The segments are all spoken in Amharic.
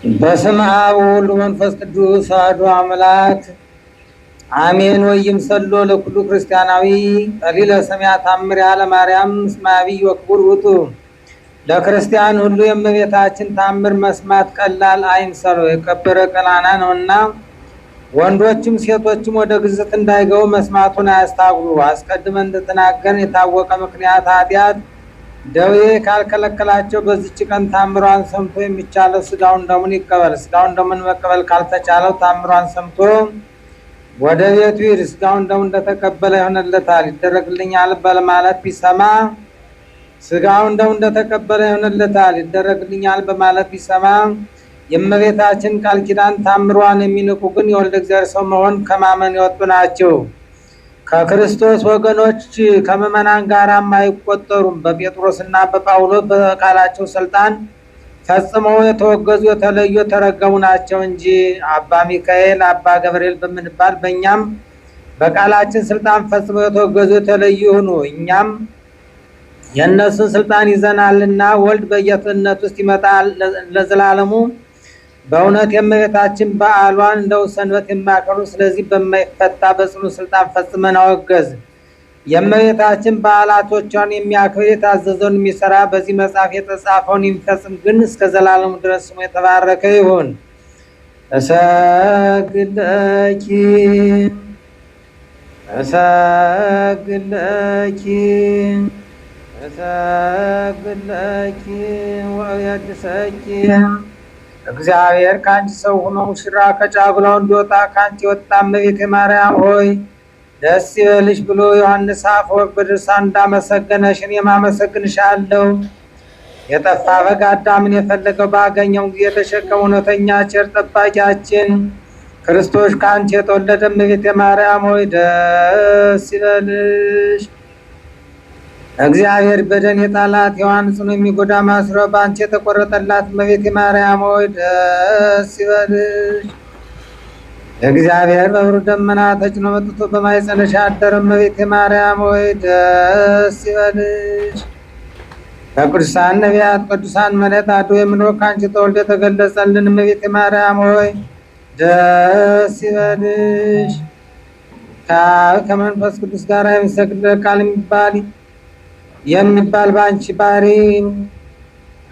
በስመ አብ ወወልድ ወመንፈስ ቅዱስ አሐዱ አምላክ አሜን። ወይምሰሎ ለኩሉ ክርስቲያናዊ ቀሊለ ሰሚዐ ተአምር ያለ ማርያም እስመ አብይ ወክቡር ውእቱ። ለክርስቲያን ሁሉ የእመቤታችን ተአምር መስማት ቀላል አይምሰለው የከበረ ቀላና ነውና፣ ወንዶችም ሴቶችም ወደ ግዝት እንዳይገቡ መስማቱን አያስታጉሉ። አስቀድመን እንደተናገርን የታወቀ ምክንያት ኃጢአት ደዌ ካልከለከላቸው በዚች ቀን ታምሯን ሰምቶ የሚቻለው ስጋውን ደሙን ይቀበል። ስጋውን ደሙን መቀበል ካልተቻለው ታምሯን ሰምቶ ወደ ቤቱ ይሂድ። ስጋውን ደሙን እንደተቀበለ ይሆንለታል ይደረግልኛል በማለት ቢሰማ ስጋውን ደሙን እንደተቀበለ ይሆንለታል ይደረግልኛል በማለት ቢሰማ የእመቤታችን ቃል ኪዳን ታምሯን የሚንቁ ግን የወልደ እግዚአብሔር ሰው መሆን ከማመን የወጡ ናቸው። ከክርስቶስ ወገኖች ከምዕመናን ጋር አይቆጠሩም። በጴጥሮስና በጳውሎስ በቃላቸው ስልጣን ፈጽመው የተወገዙ የተለዩ የተረገሙ ናቸው እንጂ አባ ሚካኤል አባ ገብርኤል በምንባል በእኛም በቃላችን ስልጣን ፈጽመው የተወገዙ የተለዩ ይሁኑ። እኛም የእነሱን ስልጣን ይዘናልና ወልድ በየትነት ውስጥ ይመጣል ለዘላለሙ። በእውነት የእመቤታችን በዓሏን እንደው ሰንበት የማያከብሩ ስለዚህ በማይፈታ በጽኑ ስልጣን ፈጽመን አወገዝ። የእመቤታችን በዓላቶቿን የሚያክብር የታዘዘውን የሚሰራ በዚህ መጽሐፍ የተጻፈውን የሚፈጽም ግን እስከ ዘላለሙ ድረስ ስሙ የተባረከ ይሁን። እሰግድለኪ እሰግድለኪ እሰግድለኪ ወእየድሰኪ። እግዚአብሔር ከአንቺ ሰው ሆኖ ሙሽራ ከጫጉላው እንዲወጣ ከአንቺ የወጣ እመቤቴ ማርያም ሆይ ደስ ይበልሽ ብሎ ዮሐንስ አፈወርቅ በድርሳን እንዳመሰገነሽ እኔም አመሰግንሻለሁ። የጠፋ በግ አዳምን የፈለገው ባገኘው ጊዜ የተሸከመ እውነተኛ ቸር ጠባቂያችን ክርስቶስ ከአንቺ የተወለደ እመቤቴ ማርያም ሆይ ደስ ይበልሽ። እግዚአብሔር በደን የጣላት ሔዋን ጽኑ የሚጎዳ ማስሮ በአንቺ የተቆረጠላት እመቤቴ ማርያም ሆይ ደስ ይበልሽ። እግዚአብሔር በብሩህ ደመና ተጭኖ መጥቶ በማኅፀንሽ አደረ እመቤቴ ማርያም ሆይ ደስ ይበልሽ። ከቅዱሳን ነቢያት ቅዱሳን መላእክት አድሮ የምንኖር ከአንቺ ተወልዶ የተገለጸልን እመቤቴ ማርያም ሆይ ደስ ይበልሽ። ከአብ ከመንፈስ ቅዱስ ጋር የሚሰግድለት ቃል የሚባል በአንቺ ባህሪ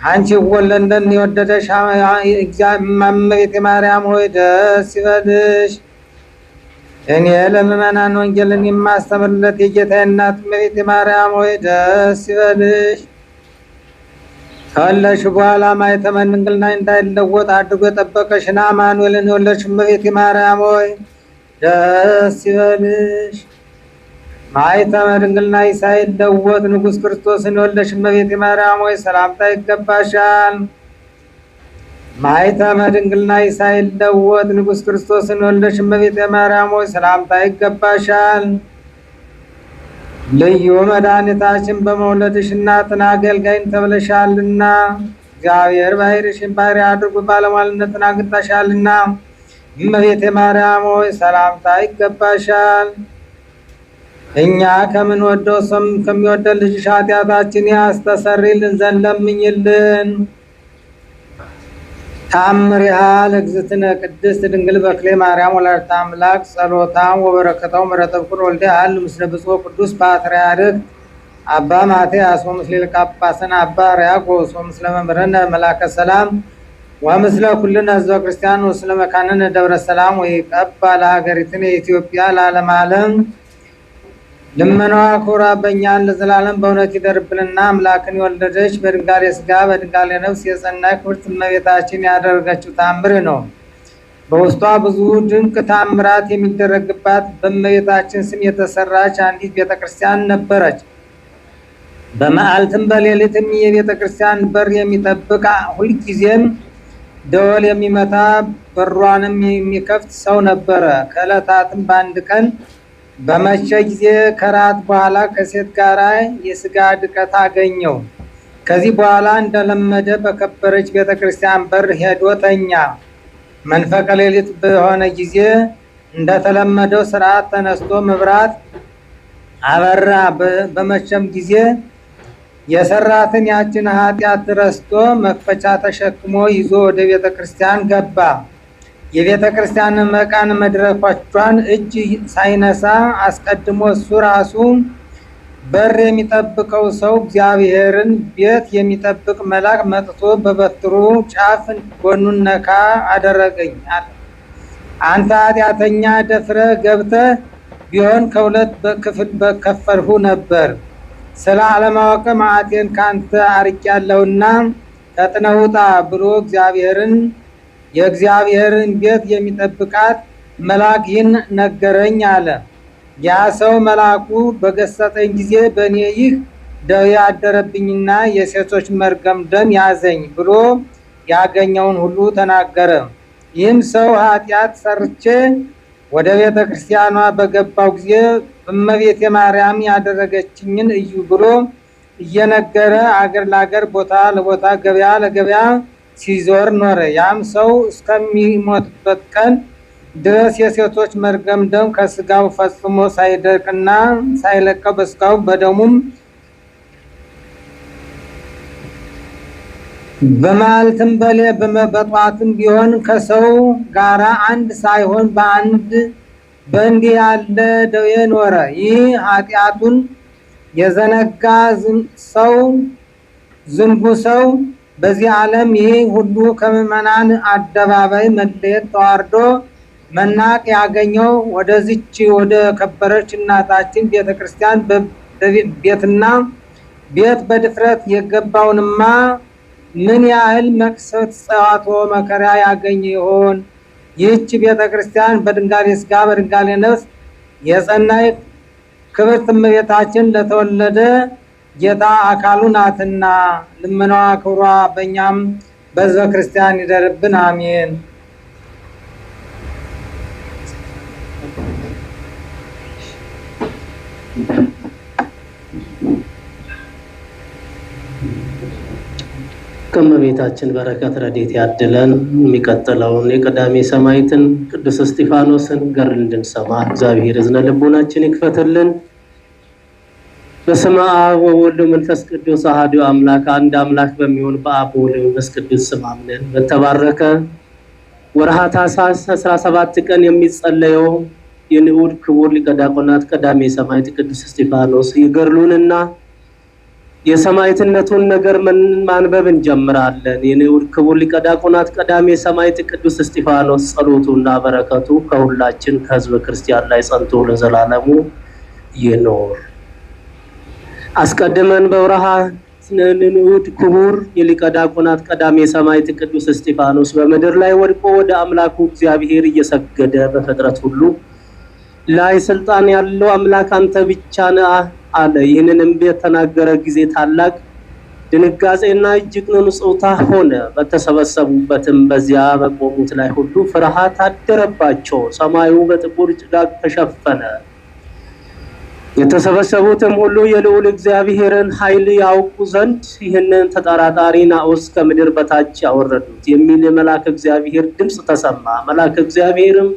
አንቺ ወለንደን የወደደሽ እመቤቴ ማርያም ሆይ ደስ ይበልሽ። እኔ ለምእመናን ወንጌልን የማስተምርለት የጌታዬ እናት እመቤቴ ማርያም ሆይ ደስ ይበልሽ። ከወለድሽ በኋላ ማኅተመ ድንግልና እንዳይለወጥ አድርጎ የጠበቀሽን አማኑኤልን የወለድሽ እመቤቴ ማርያም ሆይ ደስ ይበልሽ። ማኅተመ ድንግልና ሳይለወጥ ንጉሥ ክርስቶስን የወለድሽ እመቤቴ ማርያም ሆይ ሰላምታ ይገባሻል። ማኅተመ ድንግልና ሳይለወጥ ንጉሥ ክርስቶስን የወለድሽ እመቤቴ ማርያም ሆይ ሰላምታ ይገባሻል። ልዩ መድኃኒታችን በመውለድሽ እናትን አገልጋይን ተብለሻልና እግዚአብሔር ባሕርይሽን ባሕርይ አድርጎ ባለሟልነትን አግኝተሻልና እመቤቴ ማርያም ሆይ ሰላምታ ይገባሻል። እኛ ከምንወደው ከሚወደድ ልጅሽ ኃጢአታችን ያስተሰርይልን ዘንድ ለምኝልን። ተአምሪሃ ለእግዝእትነ ቅድስት ድንግል በክሌ ማርያም ወላዲተ አምላክ ጸሎታም ወበረከታው ምሕረተ ፍቁር ወልደ አል ምስለ ብፁዕ ቅዱስ ፓትርያርክ አባ ማትያስ ወምስለ ሊቀ ጳጳሳት አባ ሕርያቆስ ወምስለ መምህርነ መላከ ሰላም ወምስለ ኩልነ ሕዝበ ክርስቲያን ወስለ መካንነ ደብረ ሰላም ወይቀባ ለሀገሪትነ ኢትዮጵያ ለዓለመ ዓለም። ልመናዋ ክብሯ በእኛን ለዘላለም በእውነት ይደርብንና አምላክን የወለደች በድንጋሌ ሥጋ በድንጋሌ ነፍስ የጸናች ክብርት እመቤታችን ያደረገችው ታምር ነው። በውስጧ ብዙ ድንቅ ታምራት የሚደረግባት በእመቤታችን ስም የተሰራች አንዲት ቤተ ክርስቲያን ነበረች። በመዓልትም በሌሊትም የቤተ ክርስቲያን በር የሚጠብቅ ሁልጊዜም ደወል የሚመታ በሯንም የሚከፍት ሰው ነበረ። ከዕለታትም በአንድ ቀን በመሸ ጊዜ ከራት በኋላ ከሴት ጋር የሥጋ ድቀት አገኘው። ከዚህ በኋላ እንደለመደ በከበረች ቤተ ክርስቲያን በር ሄዶ ተኛ። መንፈቀ ሌሊት በሆነ ጊዜ እንደተለመደው ስርዓት ተነስቶ መብራት አበራ። በመሸም ጊዜ የሰራትን ያችን ኃጢአት ረስቶ መክፈቻ ተሸክሞ ይዞ ወደ ቤተ ክርስቲያን ገባ። የቤተ ክርስቲያን መቃን መድረኮቿን እጅ ሳይነሳ አስቀድሞ እሱ ራሱ በር የሚጠብቀው ሰው እግዚአብሔርን ቤት የሚጠብቅ መልአክ መጥቶ በበትሩ ጫፍ ጎኑን ነካ አደረገኝ። አንተ ኃጢአተኛ ደፍረ ገብተህ ቢሆን ከሁለት ክፍል በከፈልሁ ነበር። ስለ አለማወቅ መዓቴን ካንተ አርቄያለሁና ፈጥነህ ውጣ ብሎ የእግዚአብሔርን ቤት የሚጠብቃት መልአክ ይህን ነገረኝ አለ። ያ ሰው መልአኩ በገሰጠኝ ጊዜ በእኔ ይህ ደዌ አደረብኝና የሴቶች መርገም ደም ያዘኝ ብሎ ያገኘውን ሁሉ ተናገረ። ይህም ሰው ኃጢአት ሰርቼ ወደ ቤተ ክርስቲያኗ በገባው ጊዜ እመቤቴ ማርያም ያደረገችኝን እዩ ብሎ እየነገረ አገር ለአገር ቦታ ለቦታ ገበያ ለገበያ ሲዞር ኖረ። ያም ሰው እስከሚሞትበት ቀን ድረስ የሴቶች መርገም ደም ከስጋው ፈጽሞ ሳይደርቅና ሳይለቀው በስጋው በደሙም በማልትም በጧትም ቢሆን ከሰው ጋራ አንድ ሳይሆን በእንዲህ ያለ ደዌ ኖረ። ይህ ኃጢአቱን የዘነጋ ዝንጉ ሰው በዚህ ዓለም ይህ ሁሉ ከምዕመናን አደባባይ መለየት ተዋርዶ መናቅ ያገኘው ወደዚች ወደ ከበረች እናታችን ቤተ ክርስቲያን ቤትና ቤት በድፍረት የገባውንማ ምን ያህል መቅሰፍት ጸዋቶ መከራ ያገኝ ይሆን? ይህች ቤተ ክርስቲያን በድንጋሌ ስጋ በድንጋሌ ነፍስ የጸናይ ክብርት እመቤታችን ለተወለደ ጌታ አካሉ ናትና ልመናዋ ክብሯ በእኛም በሕዝበ ክርስቲያን ይደርብን፣ አሜን። ከእመቤታችን በረከት ረድኤት ያድለን። የሚቀጥለውን የቀዳሜ ሰማዕትን ቅዱስ እስጢፋኖስን ገድል እንድንሰማ እግዚአብሔር እዝነ ልቦናችን ይክፈትልን። በስመ አብ ወወልድ ወመንፈስ ቅዱስ አሐዱ አምላክ አንድ አምላክ በሚሆን በአብ ወወልድ ወመንፈስ ቅዱስ ስም አምነን በተባረከ ወርኃ ታኅሳስ 17 ቀን የሚጸለየው የንዑድ ክቡር ሊቀ ዲያቆናት ቀዳሜ ሰማዕት ቅዱስ እስጢፋኖስ የገድሉንና የሰማዕትነቱን ነገር ማንበብ እንጀምራለን። የንዑድ ክቡር ሊቀ ዲያቆናት ቀዳሜ ሰማዕት ቅዱስ እስጢፋኖስ ጸሎቱና በረከቱ ከሁላችን ከሕዝበ ክርስቲያን ላይ ጸንቶ ለዘላለሙ ይኖር። አስቀድመን በወርኃ ንዑድ ክቡር የሊቀ ዲያቆናት ቀዳሜ ሰማዕት ቅዱስ እስጢፋኖስ በምድር ላይ ወድቆ ወደ አምላኩ እግዚአብሔር እየሰገደ በፍጥረት ሁሉ ላይ ስልጣን ያለው አምላክ አንተ ብቻ ነህ አለ። ይህንንም በተናገረ ጊዜ ታላቅ ድንጋጼና እጅግ ንውጽውጽታ ሆነ። በተሰበሰቡበትም በዚያ በቆሙት ላይ ሁሉ ፍርሃት አደረባቸው። ሰማዩ በጥቁር ጭጋግ ተሸፈነ። የተሰበሰቡትም ሁሉ የልዑል እግዚአብሔርን ኃይል ያውቁ ዘንድ ይህንን ተጠራጣሪ ናዖስ ከምድር በታች ያወረዱት የሚል የመልአከ እግዚአብሔር ድምፅ ተሰማ። መልአከ እግዚአብሔርም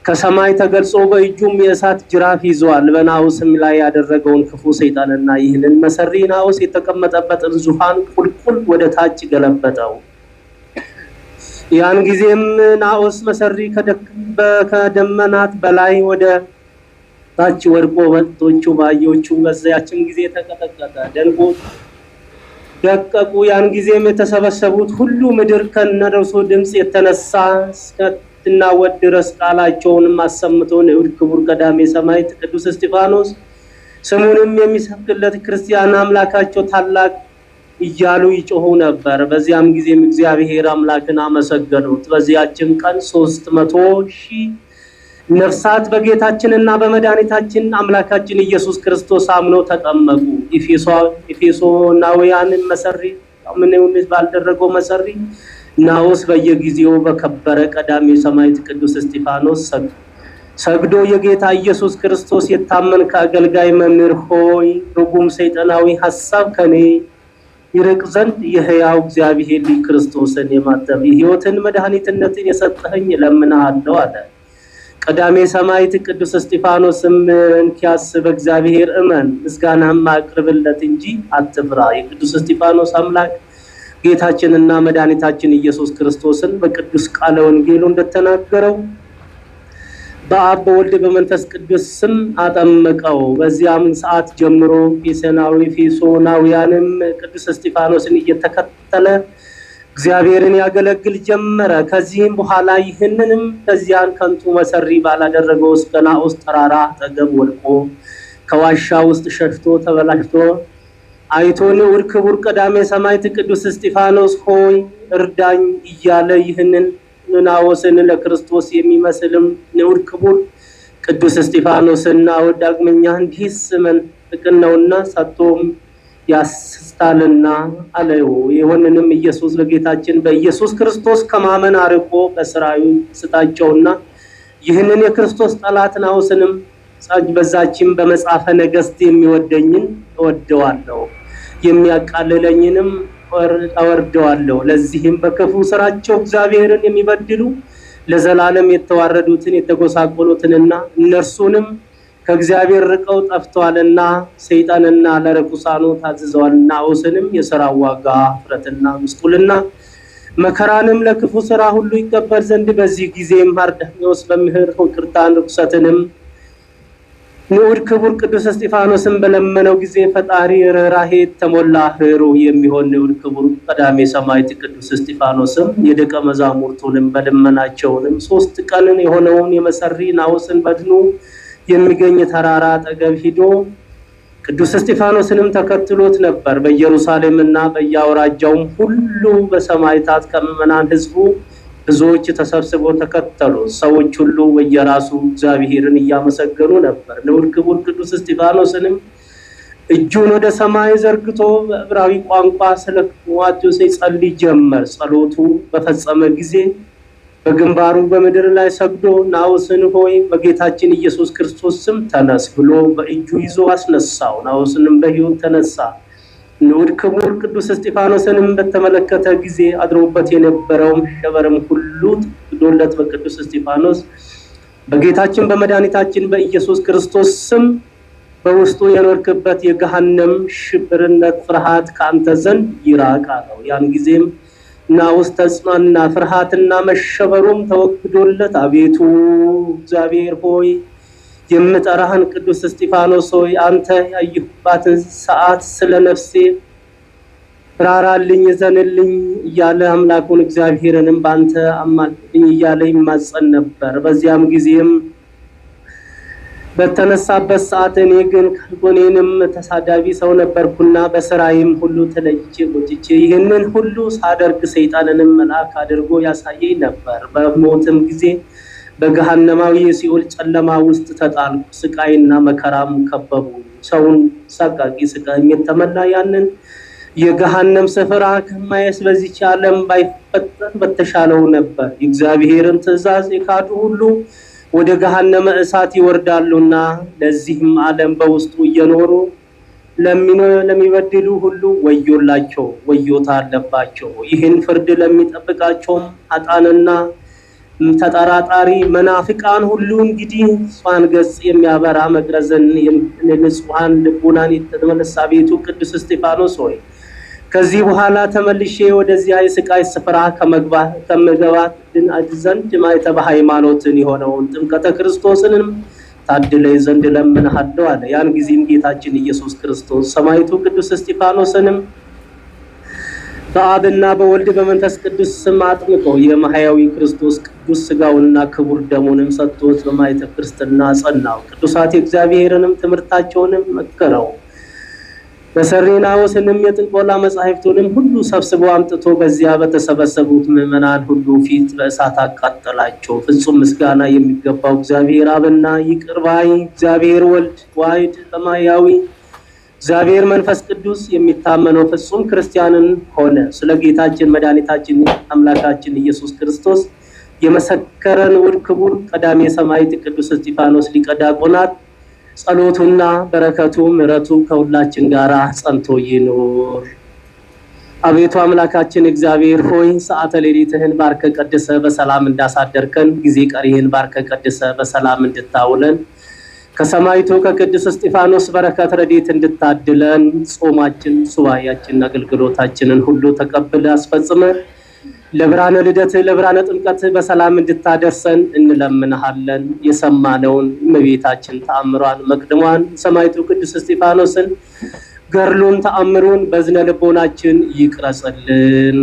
ከሰማይ ተገልጾ በእጁም የእሳት ጅራፍ ይዟል። በናዖስም ላይ ያደረገውን ክፉ ሰይጣንና ይህንን መሰሪ ናዖስ የተቀመጠበትን ዙፋን ቁልቁል ወደ ታች ገለበጠው። ያን ጊዜም ናዖስ መሰሪ ከደመናት በላይ ወደ ታች ወድቆ ወጥቶቹ ባዮቹ በዚያችን ጊዜ ተቀጠቀጠ፣ ደንጎች ደቀቁ። ያን ጊዜም የተሰበሰቡት ሁሉ ምድር ከነርሱ ድምፅ የተነሳ እስከትናወጥ ድረስ ቃላቸውንም አሰምተው ንዑድ ክቡር ቀዳሜ ሰማዕት ቅዱስ እስጢፋኖስ ስሙንም የሚሰብክለት ክርስቲያን አምላካቸው ታላቅ እያሉ ይጮሁ ነበር። በዚያም ጊዜም እግዚአብሔር አምላክን አመሰገኑት። በዚያችን ቀን 300,000 ነፍሳት በጌታችንና በመድኃኒታችን አምላካችን ኢየሱስ ክርስቶስ አምነው ተጠመቁ። ኤፌሶናውያንን መሰሪ ምንም ባልደረገው መሰሪ ናዖስ በየጊዜው በከበረ ቀዳሜ ሰማዕት ቅዱስ እስጢፋኖስ ሰግዶ የጌታ ኢየሱስ ክርስቶስ የታመንክ አገልጋይ መምህር ሆይ ርጉም ሰይጣናዊ ሐሳብ ከኔ ይርቅ ዘንድ የሕያው እግዚአብሔር ልጅ ክርስቶስን የማተብ የሕይወትን መድኃኒትነትን የሰጠኸኝ እለምንሃለሁ አለ። ቀዳሜ ሰማዕት ቅዱስ እስጢፋኖስም እንኪያስ በእግዚአብሔር እመን ምስጋናህም አቅርብለት እንጂ አትፍራ። የቅዱስ እስጢፋኖስ አምላክ ጌታችንና መድኃኒታችን ኢየሱስ ክርስቶስን በቅዱስ ቃለ ወንጌሉ እንደተናገረው በአብ በወልድ በመንፈስ ቅዱስ ስም አጠመቀው። በዚያም ሰዓት ጀምሮ ፊሶናውያንም ቅዱስ እስጢፋኖስን እየተከተለ እግዚአብሔርን ያገለግል ጀመረ። ከዚህም በኋላ ይህንንም ከዚያን ከንቱ መሰሪ ባላደረገው እስከ ናዖስ ተራራ አጠገብ ወድቆ ከዋሻ ውስጥ ሸሽቶ ተበላሽቶ አይቶ ንዑድ ክቡር ቀዳሜ ሰማዕት ቅዱስ እስጢፋኖስ ሆይ እርዳኝ እያለ ይህንን ናዖስን ለክርስቶስ የሚመስልም ንዑድ ክቡር ቅዱስ እስጢፋኖስና ዳግመኛ እንዲህስ መንጥቅን ነውና ሰጥቶም ያስታልና አለው። ይሁንንም ኢየሱስ በጌታችን በኢየሱስ ክርስቶስ ከማመን አርቆ በስራዩ ስጣቸውና ይህንን የክርስቶስ ጠላት ናዖስንም በዛችም በመጽሐፈ ነገሥት የሚወደኝን እወደዋለሁ የሚያቃልለኝንም አወርደዋለሁ። ለዚህም በክፉ ስራቸው እግዚአብሔርን የሚበድሉ ለዘላለም የተዋረዱትን የተጎሳቆሉትንና እነርሱንም ከእግዚአብሔር ርቀው ጠፍተዋልና ሰይጣንና ለርኩሳኑ ታዝዘዋል። ናዖስንም የሥራው ዋጋ ፍረትና ምስቁልና መከራንም ለክፉ ስራ ሁሉ ይቀበል ዘንድ በዚህ ጊዜም አርዳኖስ በምህር ይቅርታን ርኩሰትንም ንዑድ ክቡር ቅዱስ እስጢፋኖስን በለመነው ጊዜ ፈጣሪ ርኅራኄ ተሞላ ርኅሩህ የሚሆን ንዑድ ክቡር ቀዳሜ ሰማዕት ቅዱስ እስጢፋኖስም የደቀ መዛሙርቱንም በልመናቸውንም 3 ቀን የሆነውን የመሰሪ ናዖስን በድኑ የሚገኝ ተራራ አጠገብ ሂዶ ቅዱስ እስጢፋኖስንም ተከትሎት ነበር። በኢየሩሳሌምና በየአውራጃውም ሁሉ በሰማዕታት ከምዕመናን ሕዝቡ ብዙዎች ተሰብስበው ተከተሉ። ሰዎች ሁሉ በየራሱ እግዚአብሔርን እያመሰገኑ ነበር። ንዑድ ክቡር ቅዱስ እስጢፋኖስንም እጁን ወደ ሰማይ ዘርግቶ በዕብራዊ ቋንቋ ስለ ሟቹ ሲጸልይ ጀመር። ጸሎቱ በፈጸመ ጊዜ በግንባሩ በምድር ላይ ሰግዶ ናዖስን ሆይ በጌታችን ኢየሱስ ክርስቶስ ስም ተነስ ብሎ በእጁ ይዞ አስነሳው። ናዖስንም በሕይወት ተነሳ። ንዑድ ክቡር ቅዱስ እስጢፋኖስንም በተመለከተ ጊዜ አድሮበት የነበረው ሸበርም ሁሉ ተወግዶለት በቅዱስ እስጢፋኖስ በጌታችን በመድኃኒታችን በኢየሱስ ክርስቶስ ስም በውስጡ የኖርክበት የገሃነም ሽብርነት ፍርሃት ካንተ ዘንድ ይራቅ አለው። ያን ጊዜም ናዖስ ተጽናና፣ ፍርሃትና መሸበሩም ተወግዶለት አቤቱ እግዚአብሔር ሆይ የምጠራህን ቅዱስ እስጢፋኖስ ሆይ አንተ ያየሁባትን ሰዓት ስለ ነፍሴ ራራልኝ ዘንልኝ እያለ አምላኩን እግዚአብሔርንም ባንተ አማልኝ እያለ ይማጸን ነበር። በዚያም ጊዜም በተነሳበት ሰዓት እኔ ግን ካልጎኔንም ተሳዳቢ ሰው ነበርኩና በስራዬም ሁሉ ተለይቼ ጎትቼ ይህንን ሁሉ ሳደርግ ሰይጣንንም መልአክ አድርጎ ያሳየኝ ነበር። በሞትም ጊዜ በገሃነማዊ የሲኦል ጨለማ ውስጥ ተጣልኩ። ስቃይና መከራም ከበቡ። ሰውን ሰቃቂ ስቃይ የተመላ ያንን የገሃነም ስፍራ ከማየት በዚች ዓለም ባይፈጠር በተሻለው ነበር። የእግዚአብሔርን ትእዛዝ የካዱ ሁሉ ወደ ገሃነመ እሳት ይወርዳሉና ለዚህም ዓለም በውስጡ እየኖሩ ለሚበድሉ ሁሉ ወዮላቸው፣ ወዮታ አለባቸው። ይህን ፍርድ ለሚጠብቃቸውም ኃጥአንና ተጠራጣሪ መናፍቃን ሁሉ እንግዲህ እሷን ገጽ የሚያበራ መቅረዝን ንጹሐን ልቡናን የተመለሳ ቤቱ ቅዱስ እስጢፋኖስ ሆይ ከዚህ በኋላ ተመልሼ ወደዚያ የስቃይ ስፍራ ከመግባት ድን ዘንድ ማይተበ ሃይማኖትን የሆነውን ጥምቀተ ክርስቶስንም ታድለይ ዘንድ ለምንሃለሁ አለ። ያን ጊዜም ጌታችን ኢየሱስ ክርስቶስ ሰማዕቱ ቅዱስ እስጢፋኖስንም በአብና በወልድ በመንፈስ ቅዱስ ስም አጥምቆ የማህያዊ ክርስቶስ ቅዱስ ሥጋውንና ክቡር ደሙንም ሰጥቶት በማይተብ ክርስትና ጸናው። ቅዱሳት እግዚአብሔርንም ትምህርታቸውንም መከረው። መሰሪ ናዖስንም የጥንቆላ መጻሕፍቱንም ሁሉ ሰብስቦ አምጥቶ በዚያ በተሰበሰቡት ምዕመናን ሁሉ ፊት በእሳት አቃጠላቸው። ፍጹም ምስጋና የሚገባው እግዚአብሔር አብና ይቅር ባይ እግዚአብሔር ወልድ ዋሕድ ሰማያዊ እግዚአብሔር መንፈስ ቅዱስ የሚታመነው ፍጹም ክርስቲያንን ሆነ። ስለ ጌታችን መድኃኒታችን አምላካችን ኢየሱስ ክርስቶስ የመሰከረ ንዑድ ክቡር ቀዳሜ ሰማዕት ቅዱስ እስጢፋኖስ ሊቀ ዲያቆናት ጸሎቱና በረከቱ ምሕረቱ ከሁላችን ጋር ጸንቶ ይኑር። አቤቱ አምላካችን እግዚአብሔር ሆይ ሰዓተ ሌሊትህን ባርከ ቀድሰ በሰላም እንዳሳደርከን ጊዜ ቀሪህን ባርከ ቀድሰ በሰላም እንድታውለን ከሰማይቱ ከቅዱስ እስጢፋኖስ በረከት ረድኤት እንድታድለን ጾማችን ሱባኤያችን አገልግሎታችንን ሁሉ ተቀብለ አስፈጽመ ለብርሃነ ልደት ለብርሃነ ጥምቀት በሰላም እንድታደርሰን እንለምንሃለን። የሰማነውን እመቤታችን ተአምሯን መቅደሟን ሰማይቱ ቅዱስ እስጢፋኖስን ገርሉን ተአምሩን በዝነ ልቦናችን ይቅረጽልን።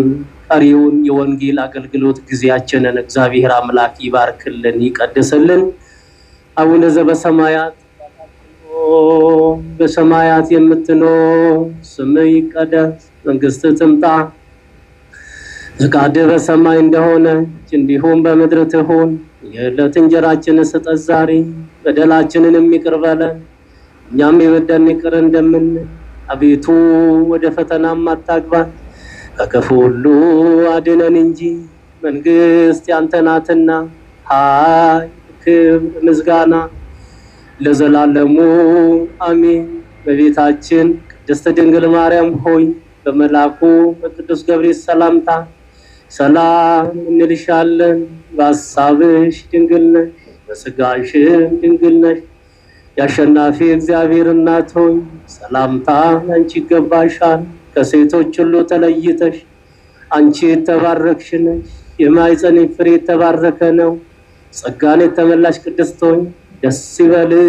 ቀሪውን የወንጌል አገልግሎት ጊዜያችንን እግዚአብሔር አምላክ ይባርክልን ይቀድስልን። አቡነ ዘበሰማያት በሰማያት የምትኖር ስምህ ይቀደስ፣ መንግስትህ ትምጣ፣ ፈቃድህ በሰማይ እንደሆነች እንዲሁም በምድር ትሁን። የዕለት እንጀራችንን ስጠን ዛሬ፣ በደላችንን ይቅር በለን እኛም የበደሉንን ይቅር እንደምንል፣ አቤቱ ወደ ፈተናም አታግባን ከክፉ ሁሉ አድነን እንጂ መንግስት ያንተ ናትና ኃይል፣ ክብር፣ ምስጋና ለዘላለሙ አሜን። በቤታችን ቅድስት ድንግል ማርያም ሆይ በመልአኩ በቅዱስ ገብርኤል ሰላምታ ሰላም እንልሻለን። በሐሳብሽ ድንግል ነሽ፣ በሥጋሽም ድንግል ነሽ። የአሸናፊ እግዚአብሔር እናት ሆይ ሰላምታ አንቺ ይገባሻል። ከሴቶች ሁሉ ተለይተሽ አንቺ የተባረክሽ ነሽ፣ የማኅፀንሽ ፍሬ የተባረከ ነው። ጸጋን የተመላሽ ቅድስት ሆይ ደስ ይበልሽ።